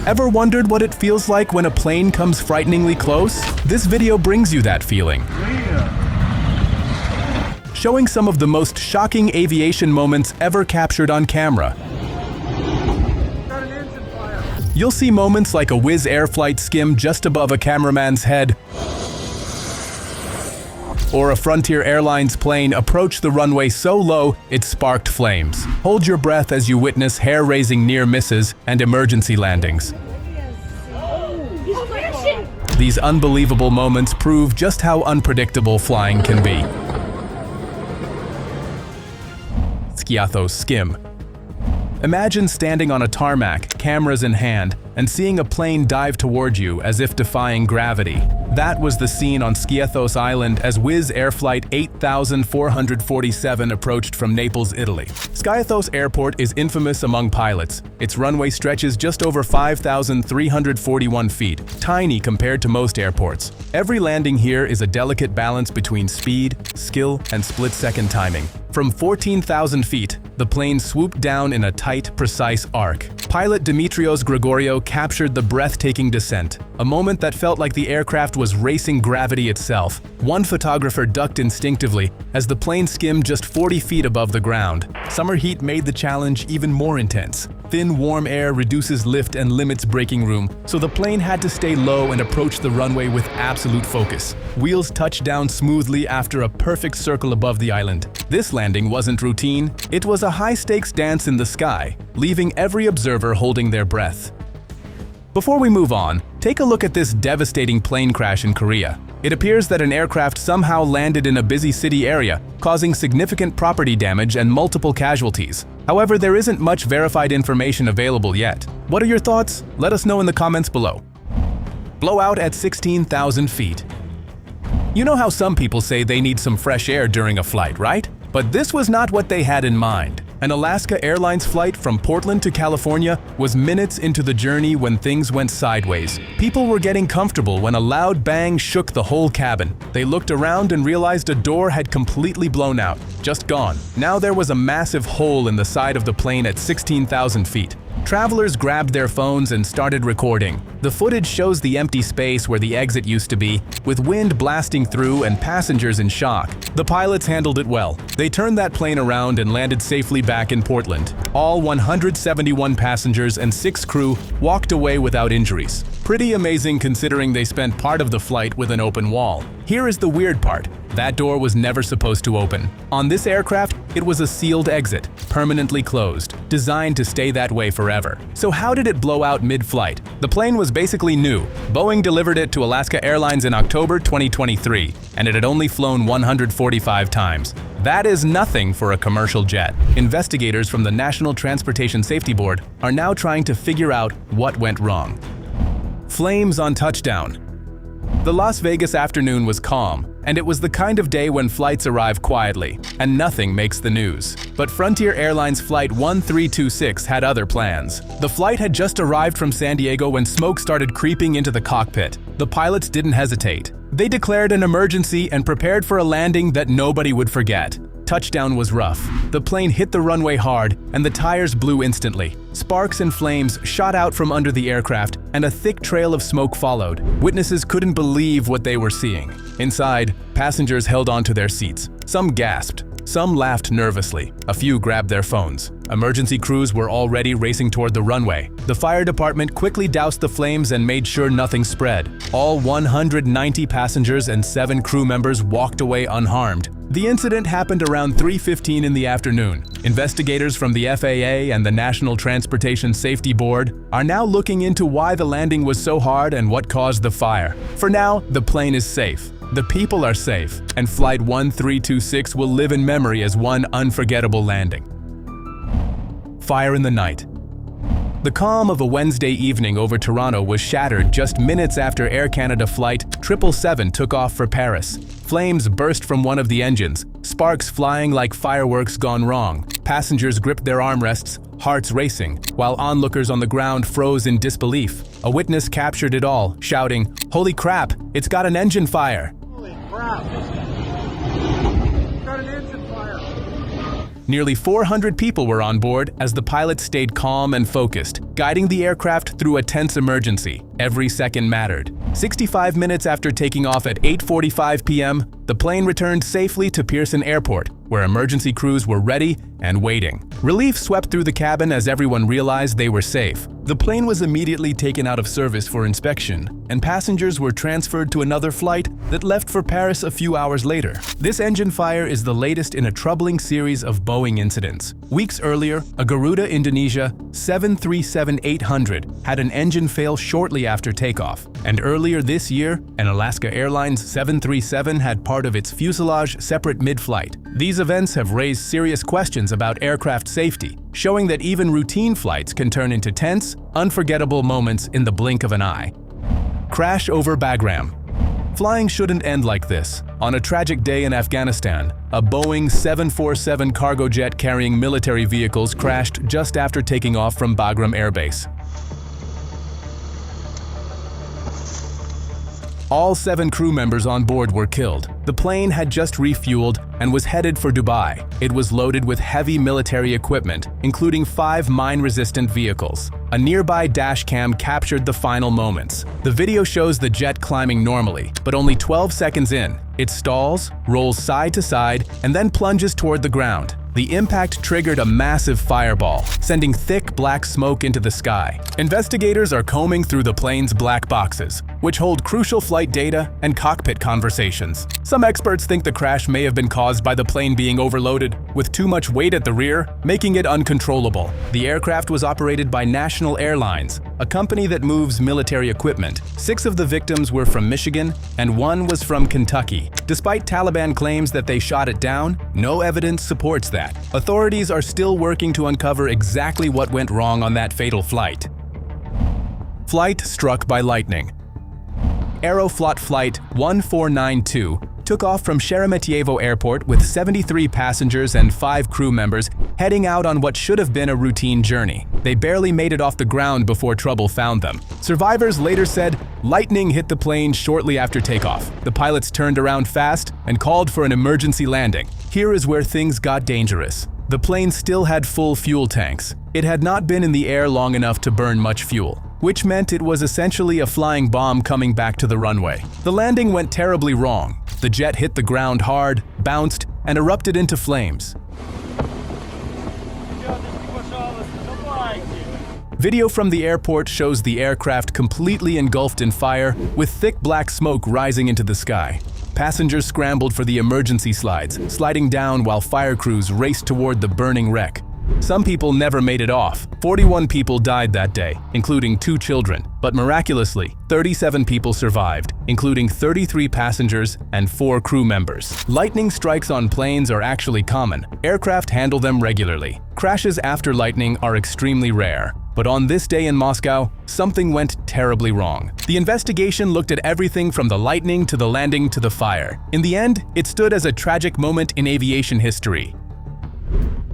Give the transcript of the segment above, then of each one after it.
Ever wondered what it feels like when a plane comes frighteningly close? This video brings you that feeling. Showing some of the most shocking aviation moments ever captured on camera. You'll see moments like a Wizz Air flight skim just above a cameraman's head, or a Frontier Airlines plane approach the runway so low it sparked flames. Hold your breath as you witness hair-raising near misses and emergency landings. These unbelievable moments prove just how unpredictable flying can be. Skiathos skim. Imagine standing on a tarmac, cameras in hand, and seeing a plane dive toward you as if defying gravity. That was the scene on Skiathos Island as Wizz Air Flight 8447 approached from Naples, Italy. Skiathos Airport is infamous among pilots. Its runway stretches just over 5,341 feet, tiny compared to most airports. Every landing here is a delicate balance between speed, skill, and split-second timing. From 14,000 feet, the plane swooped down in a tight, precise arc. Pilot Dimitrios Gregorio captured the breathtaking descent, a moment that felt like the aircraft was racing gravity itself. One photographer ducked instinctively as the plane skimmed just 40 feet above the ground. Summer heat made the challenge even more intense. Thin, warm air reduces lift and limits braking room, so the plane had to stay low and approach the runway with absolute focus. Wheels touched down smoothly after a perfect circle above the island. This landing wasn't routine, it was a high-stakes dance in the sky, leaving every observer holding their breath. Before we move on, take a look at this devastating plane crash in Korea. It appears that an aircraft somehow landed in a busy city area, causing significant property damage and multiple casualties. However, there isn't much verified information available yet. What are your thoughts? Let us know in the comments below. Blowout at 16,000 feet. You know how some people say they need some fresh air during a flight, right? But this was not what they had in mind. An Alaska Airlines flight from Portland to California was minutes into the journey when things went sideways. People were getting comfortable when a loud bang shook the whole cabin. They looked around and realized a door had completely blown out, just gone. Now there was a massive hole in the side of the plane at 16,000 feet. Travelers grabbed their phones and started recording. The footage shows the empty space where the exit used to be, with wind blasting through and passengers in shock. The pilots handled it well. They turned that plane around and landed safely back in Portland. All 171 passengers and 6 crew walked away without injuries. Pretty amazing considering they spent part of the flight with an open wall. Here is the weird part. That door was never supposed to open. On this aircraft, it was a sealed exit, permanently closed, designed to stay that way forever. So how did it blow out mid-flight? The plane was basically new. Boeing delivered it to Alaska Airlines in October 2023, and it had only flown 145 times. That is nothing for a commercial jet. Investigators from the National Transportation Safety Board are now trying to figure out what went wrong. Flames on touchdown. The Las Vegas afternoon was calm, and it was the kind of day when flights arrive quietly, and nothing makes the news. But Frontier Airlines Flight 1326 had other plans. The flight had just arrived from San Diego when smoke started creeping into the cockpit. The pilots didn't hesitate. They declared an emergency and prepared for a landing that nobody would forget. Touchdown was rough. The plane hit the runway hard, and the tires blew instantly. Sparks and flames shot out from under the aircraft, and a thick trail of smoke followed. Witnesses couldn't believe what they were seeing. Inside, passengers held onto their seats. Some gasped. Some laughed nervously. A few grabbed their phones. Emergency crews were already racing toward the runway. The fire department quickly doused the flames and made sure nothing spread. All 190 passengers and 7 crew members walked away unharmed. The incident happened around 3:15 in the afternoon. Investigators from the FAA and the National Transportation Safety Board are now looking into why the landing was so hard and what caused the fire. For now, the plane is safe. The people are safe, and Flight 1326 will live in memory as one unforgettable landing. Fire in the night. The calm of a Wednesday evening over Toronto was shattered just minutes after Air Canada Flight 777 took off for Paris. Flames burst from one of the engines, sparks flying like fireworks gone wrong. Passengers gripped their armrests, hearts racing, while onlookers on the ground froze in disbelief. A witness captured it all, shouting, "Holy crap, it's got an engine fire!" Holy crap! It's got an engine fire! Nearly 400 people were on board as the pilots stayed calm and focused, guiding the aircraft through a tense emergency. Every second mattered. 65 minutes after taking off at 8:45 p.m., the plane returned safely to Pearson Airport, where emergency crews were ready and waiting. Relief swept through the cabin as everyone realized they were safe. The plane was immediately taken out of service for inspection, and passengers were transferred to another flight that left for Paris a few hours later. This engine fire is the latest in a troubling series of Boeing incidents. Weeks earlier, a Garuda Indonesia 737-800 had an engine fail shortly after takeoff, and earlier this year, an Alaska Airlines 737 had part of its fuselage separate mid-flight. These events have raised serious questions about aircraft safety, showing that even routine flights can turn into tense, unforgettable moments in the blink of an eye. Crash over Bagram. Flying shouldn't end like this. On a tragic day in Afghanistan, a Boeing 747 cargo jet carrying military vehicles crashed just after taking off from Bagram Air Base. All 7 crew members on board were killed. The plane had just refueled and was headed for Dubai. It was loaded with heavy military equipment, including 5 mine-resistant vehicles. A nearby dash cam captured the final moments. The video shows the jet climbing normally, but only 12 seconds in, it stalls, rolls side to side, and then plunges toward the ground. The impact triggered a massive fireball, sending thick black smoke into the sky. Investigators are combing through the plane's black boxes, which hold crucial flight data and cockpit conversations. Some experts think the crash may have been caused by the plane being overloaded, with too much weight at the rear, making it uncontrollable. The aircraft was operated by National Airlines, a company that moves military equipment. 6 of the victims were from Michigan, and 1 was from Kentucky. Despite Taliban claims that they shot it down, no evidence supports that. Authorities are still working to uncover exactly what went wrong on that fatal flight. Flight struck by lightning. Aeroflot Flight 1492 took off from Sheremetyevo Airport with 73 passengers and 5 crew members heading out on what should have been a routine journey. They barely made it off the ground before trouble found them. Survivors later said lightning hit the plane shortly after takeoff. The pilots turned around fast and called for an emergency landing. Here is where things got dangerous. The plane still had full fuel tanks. It had not been in the air long enough to burn much fuel, which meant it was essentially a flying bomb coming back to the runway. The landing went terribly wrong. The jet hit the ground hard, bounced, and erupted into flames. Video from the airport shows the aircraft completely engulfed in fire, with thick black smoke rising into the sky. Passengers scrambled for the emergency slides, sliding down while fire crews raced toward the burning wreck. Some people never made it off. 41 people died that day, including 2 children, but miraculously, 37 people survived, including 33 passengers and 4 crew members. Lightning strikes on planes are actually common. Aircraft handle them regularly. Crashes after lightning are extremely rare. But on this day in Moscow, something went terribly wrong. The investigation looked at everything from the lightning to the landing to the fire. In the end, it stood as a tragic moment in aviation history.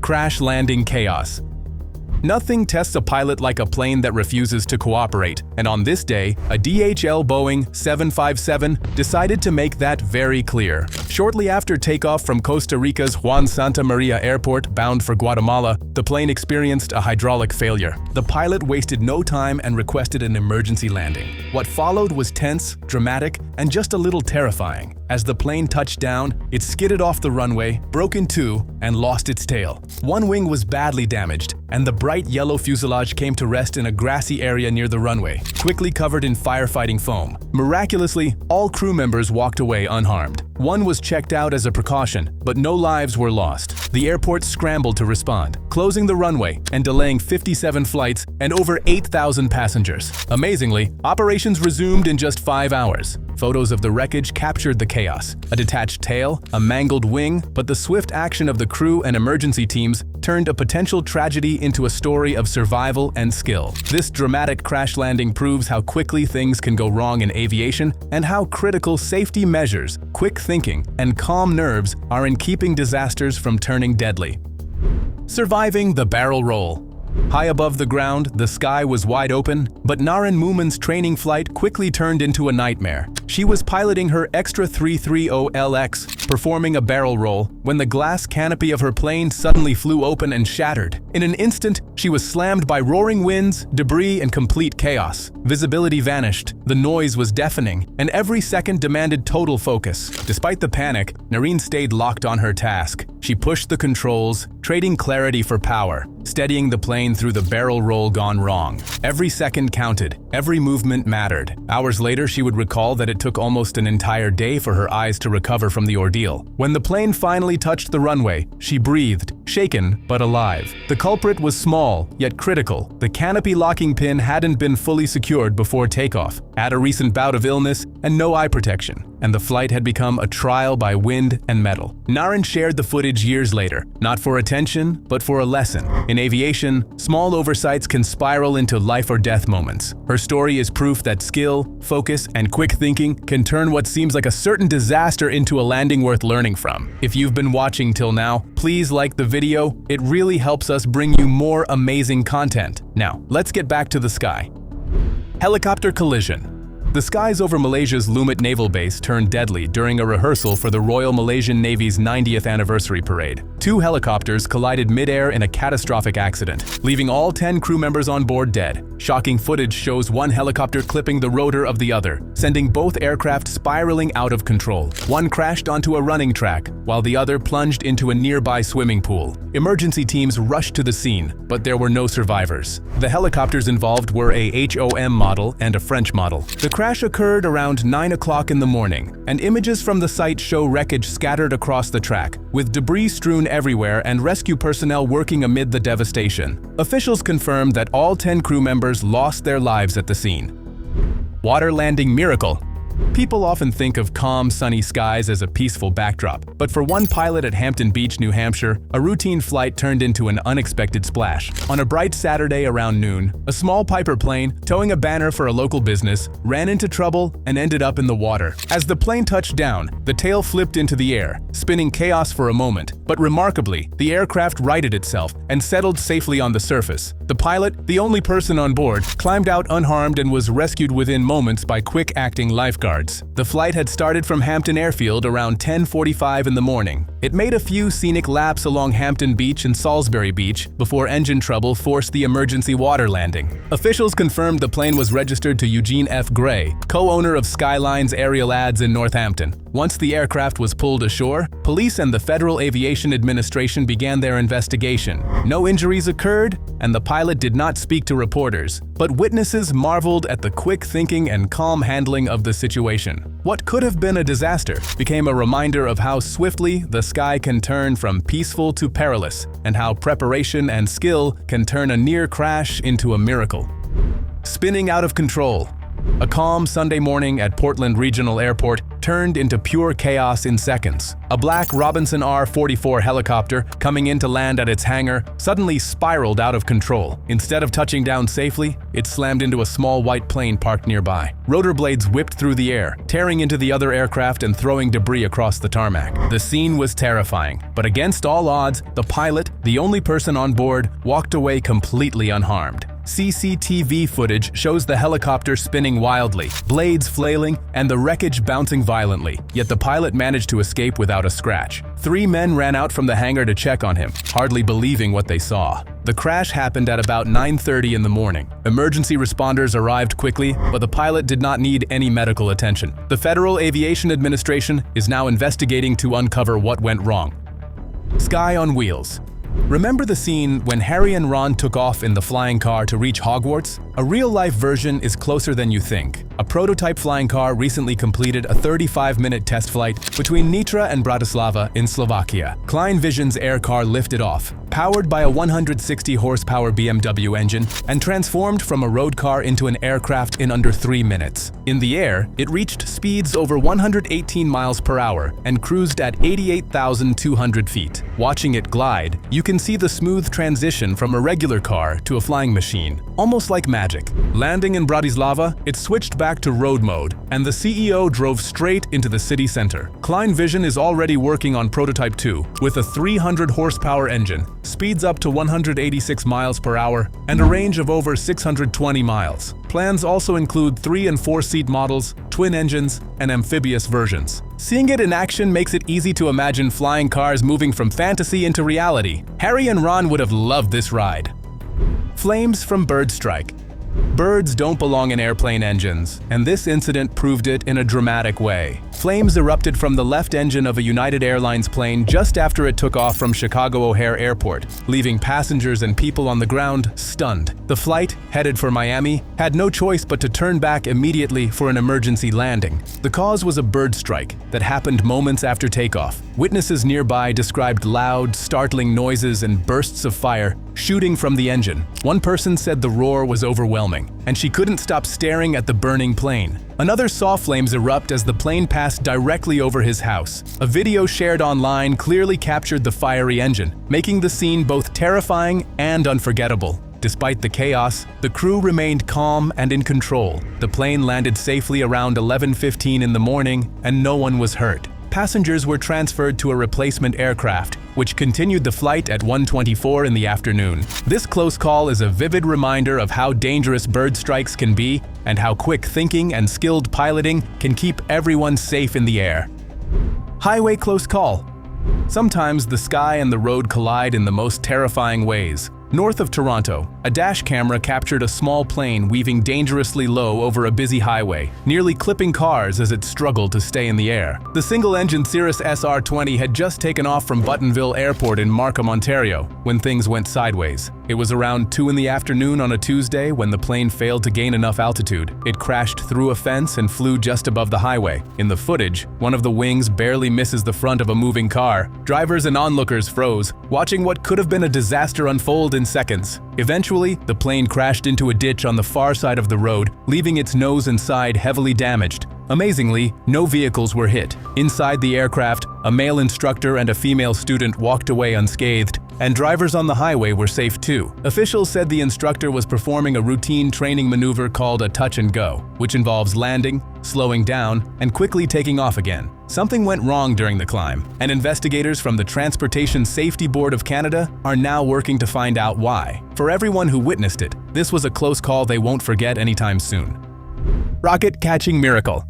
Crash landing chaos. Nothing tests a pilot like a plane that refuses to cooperate, and on this day, a DHL Boeing 757 decided to make that very clear. Shortly after takeoff from Costa Rica's Juan Santa Maria Airport bound for Guatemala, the plane experienced a hydraulic failure. The pilot wasted no time and requested an emergency landing. What followed was tense, dramatic, and just a little terrifying. As the plane touched down, it skidded off the runway, broke in 2, and lost its tail. One wing was badly damaged, and the bright yellow fuselage came to rest in a grassy area near the runway, quickly covered in firefighting foam. Miraculously, all crew members walked away unharmed. One was checked out as a precaution, but no lives were lost. The airport scrambled to respond, closing the runway and delaying 57 flights and over 8,000 passengers. Amazingly, operations resumed in just 5 hours. Photos of the wreckage captured the chaos. A detached tail, a mangled wing, but the swift action of the crew and emergency teams turned a potential tragedy into a story of survival and skill. This dramatic crash landing proves how quickly things can go wrong in aviation and how critical safety measures, quick thinking, and calm nerves are in keeping disasters from turning deadly. Surviving the barrel roll. High above the ground, the sky was wide open, but Naren Moomin's training flight quickly turned into a nightmare. She was piloting her Extra 330LX, performing a barrel roll, when the glass canopy of her plane suddenly flew open and shattered. In an instant, she was slammed by roaring winds, debris, and complete chaos. Visibility vanished, the noise was deafening, and every second demanded total focus. Despite the panic, Nareen stayed locked on her task. She pushed the controls, trading clarity for power, steadying the plane through the barrel roll gone wrong. Every second counted, every movement mattered. Hours later, she would recall that it took almost an entire day for her eyes to recover from the ordeal. When the plane finally touched the runway, she breathed, shaken but alive. The culprit was small, yet critical. The canopy locking pin hadn't been fully secured before takeoff, had a recent bout of illness, and no eye protection, and the flight had become a trial by wind and metal. Nareen shared the footage years later, not for attention, but for a lesson. In aviation, small oversights can spiral into life or death moments. Her story is proof that skill, focus, and quick thinking can turn what seems like a certain disaster into a landing worth learning from. If you've been watching till now, please like the video. It really helps us bring you more amazing content. Now, let's get back to the sky. Helicopter collision. The skies over Malaysia's Lumut Naval Base turned deadly during a rehearsal for the Royal Malaysian Navy's 90th anniversary parade. Two helicopters collided mid-air in a catastrophic accident, leaving all 10 crew members on board dead. Shocking footage shows one helicopter clipping the rotor of the other, sending both aircraft spiraling out of control. One crashed onto a running track, while the other plunged into a nearby swimming pool. Emergency teams rushed to the scene, but there were no survivors. The helicopters involved were a HOM model and a French model. The crash occurred around 9 o'clock in the morning, and images from the site show wreckage scattered across the track, with debris strewn everywhere and rescue personnel working amid the devastation. Officials confirmed that all 10 crew members lost their lives at the scene. Water landing miracle. People often think of calm, sunny skies as a peaceful backdrop, but for one pilot at Hampton Beach, New Hampshire, a routine flight turned into an unexpected splash. On a bright Saturday around noon, a small Piper plane, towing a banner for a local business, ran into trouble and ended up in the water. As the plane touched down, the tail flipped into the air, spinning chaos for a moment, but remarkably, the aircraft righted itself and settled safely on the surface. The pilot, the only person on board, climbed out unharmed and was rescued within moments by quick-acting lifeguards. The flight had started from Hampton Airfield around 10:45 in the morning. It made a few scenic laps along Hampton Beach and Salisbury Beach before engine trouble forced the emergency water landing. Officials confirmed the plane was registered to Eugene F. Gray, co-owner of Skyline's aerial ads in Northampton. Once the aircraft was pulled ashore, police and the Federal Aviation Administration began their investigation. No injuries occurred, and the pilot did not speak to reporters, but witnesses marveled at the quick thinking and calm handling of the situation. What could have been a disaster became a reminder of how swiftly the sky can turn from peaceful to perilous, and how preparation and skill can turn a near crash into a miracle. Spinning out of control. A calm Sunday morning at Portland Regional Airport turned into pure chaos in seconds. A black Robinson R-44 helicopter, coming in to land at its hangar, suddenly spiraled out of control. Instead of touching down safely, it slammed into a small white plane parked nearby. Rotor blades whipped through the air, tearing into the other aircraft and throwing debris across the tarmac. The scene was terrifying, but against all odds, the pilot, the only person on board, walked away completely unharmed. CCTV footage shows the helicopter spinning wildly, blades flailing, and the wreckage bouncing violently, yet the pilot managed to escape without a scratch. 3 men ran out from the hangar to check on him, hardly believing what they saw. The crash happened at about 9:30 in the morning. Emergency responders arrived quickly, but the pilot did not need any medical attention. The Federal Aviation Administration is now investigating to uncover what went wrong. Sky on wheels. Remember the scene when Harry and Ron took off in the flying car to reach Hogwarts? A real-life version is closer than you think. A prototype flying car recently completed a 35-minute test flight between Nitra and Bratislava in Slovakia. Klein Vision's air car lifted off, powered by a 160-horsepower BMW engine, and transformed from a road car into an aircraft in under 3 minutes. In the air, it reached speeds over 118 miles per hour and cruised at 88,200 feet. Watching it glide, you can see the smooth transition from a regular car to a flying machine, almost like magic. Landing in Bratislava, it switched back to road mode, and the CEO drove straight into the city center. Klein Vision is already working on Prototype 2, with a 300-horsepower engine, speeds up to 186 miles per hour, and a range of over 620 miles. Plans also include 3- and 4-seat models, twin engines, and amphibious versions. Seeing it in action makes it easy to imagine flying cars moving from fantasy into reality. Harry and Ron would have loved this ride. Flames from bird strike. Birds don't belong in airplane engines, and this incident proved it in a dramatic way. Flames erupted from the left engine of a United Airlines plane just after it took off from Chicago O'Hare Airport, leaving passengers and people on the ground stunned. The flight, headed for Miami, had no choice but to turn back immediately for an emergency landing. The cause was a bird strike that happened moments after takeoff. Witnesses nearby described loud, startling noises and bursts of fire shooting from the engine. One person said the roar was overwhelming, and she couldn't stop staring at the burning plane. Another saw flames erupt as the plane passed directly over his house. A video shared online clearly captured the fiery engine, making the scene both terrifying and unforgettable. Despite the chaos, the crew remained calm and in control. The plane landed safely around 11:15 in the morning, and no one was hurt. Passengers were transferred to a replacement aircraft, which continued the flight at 1:24 in the afternoon. This close call is a vivid reminder of how dangerous bird strikes can be and how quick thinking and skilled piloting can keep everyone safe in the air. Highway close call. Sometimes the sky and the road collide in the most terrifying ways. North of Toronto, a dash camera captured a small plane weaving dangerously low over a busy highway, nearly clipping cars as it struggled to stay in the air. The single-engine Cirrus SR-20 had just taken off from Buttonville Airport in Markham, Ontario, when things went sideways. It was around 2 in the afternoon on a Tuesday when the plane failed to gain enough altitude. It crashed through a fence and flew just above the highway. In the footage, one of the wings barely misses the front of a moving car. Drivers and onlookers froze, watching what could have been a disaster unfold in seconds. Eventually, the plane crashed into a ditch on the far side of the road, leaving its nose and side heavily damaged. Amazingly, no vehicles were hit. Inside the aircraft, a male instructor and a female student walked away unscathed, and drivers on the highway were safe too. Officials said the instructor was performing a routine training maneuver called a touch and go, which involves landing, slowing down, and quickly taking off again. Something went wrong during the climb, and investigators from the Transportation Safety Board of Canada are now working to find out why. For everyone who witnessed it, this was a close call they won't forget anytime soon. Rocket catching miracle.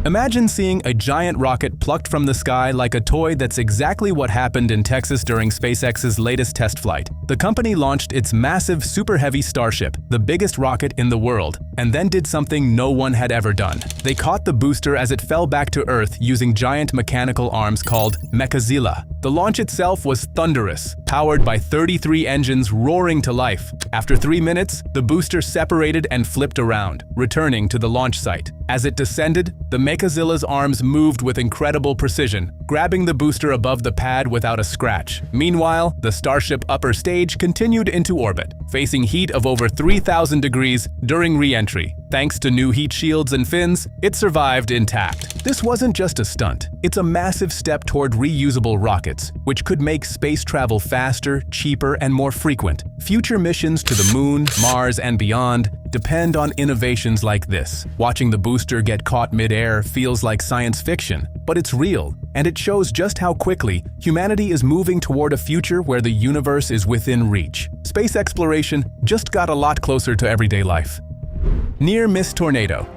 Imagine seeing a giant rocket plucked from the sky like a toy. That's exactly what happened in Texas during SpaceX's latest test flight. The company launched its massive Super Heavy Starship, the biggest rocket in the world, and then did something no one had ever done. They caught the booster as it fell back to Earth using giant mechanical arms called mechazilla. The launch itself was thunderous, powered by 33 engines roaring to life. After 3 minutes, the booster separated and flipped around, returning to the launch site. As it descended, the mechazilla's arms moved with incredible precision, grabbing the booster above the pad without a scratch. Meanwhile, the Starship upper stage continued into orbit, facing heat of over 3,000 degrees during re-entry. Thanks to new heat shields and fins, it survived intact. This wasn't just a stunt. It's a massive step toward reusable rockets, which could make space travel faster, cheaper, and more frequent. Future missions to the Moon, Mars, and beyond depend on innovations like this. Watching the booster get caught mid-air feels like science fiction, but it's real, and it shows just how quickly humanity is moving toward a future where the universe is within reach. Space exploration just got a lot closer to everyday life. Near-miss tornado.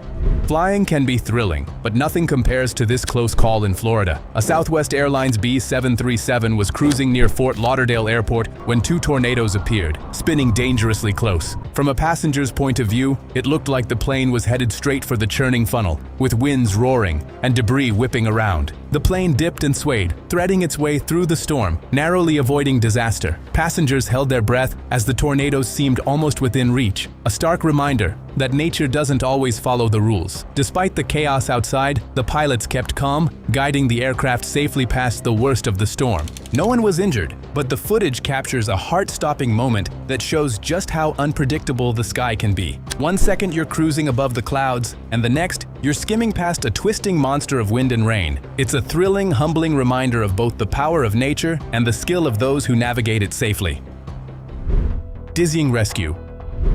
Flying can be thrilling, but nothing compares to this close call in Florida. A Southwest Airlines B737 was cruising near Fort Lauderdale Airport when 2 tornadoes appeared, spinning dangerously close. From a passenger's point of view, it looked like the plane was headed straight for the churning funnel, with winds roaring and debris whipping around. The plane dipped and swayed, threading its way through the storm, narrowly avoiding disaster. Passengers held their breath as the tornadoes seemed almost within reach, a stark reminder that nature doesn't always follow the rules. Despite the chaos outside, the pilots kept calm, guiding the aircraft safely past the worst of the storm. No one was injured, but the footage captures a heart-stopping moment that shows just how unpredictable the sky can be. 1 second you're cruising above the clouds, and the next, you're skimming past a twisting monster of wind and rain. It's a thrilling, humbling reminder of both the power of nature and the skill of those who navigate it safely. Dizzying rescue.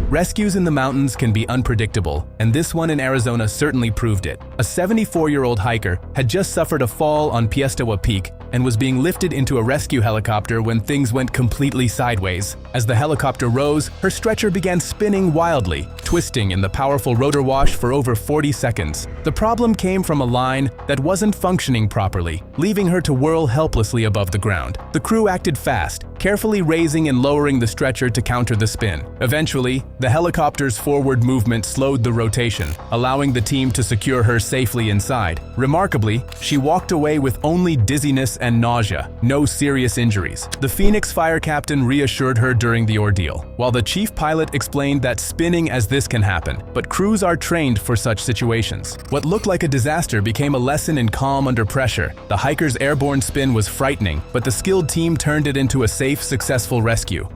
Rescues in the mountains can be unpredictable, and this one in Arizona certainly proved it. A 74-year-old hiker had just suffered a fall on Piestewa Peak and was being lifted into a rescue helicopter when things went completely sideways. As the helicopter rose, her stretcher began spinning wildly, twisting in the powerful rotor wash for over 40 seconds. The problem came from a line that wasn't functioning properly, leaving her to whirl helplessly above the ground. The crew acted fast, carefully raising and lowering the stretcher to counter the spin. Eventually, the helicopter's forward movement slowed the rotation, allowing the team to secure her safely inside. Remarkably, she walked away with only dizziness and nausea, no serious injuries. The Phoenix fire captain reassured her during the ordeal, while the chief pilot explained that spinning as this can happen, but crews are trained for such situations. What looked like a disaster became a lesson in calm under pressure. The hiker's airborne spin was frightening, but the skilled team turned it into a safe, successful rescue.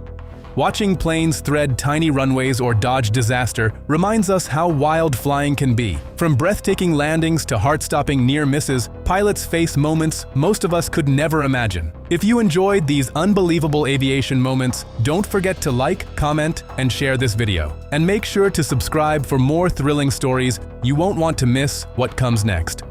Watching planes thread tiny runways or dodge disaster reminds us how wild flying can be. From breathtaking landings to heart-stopping near misses, pilots face moments most of us could never imagine. If you enjoyed these unbelievable aviation moments, don't forget to like, comment, and share this video. And make sure to subscribe for more thrilling stories. You won't want to miss what comes next.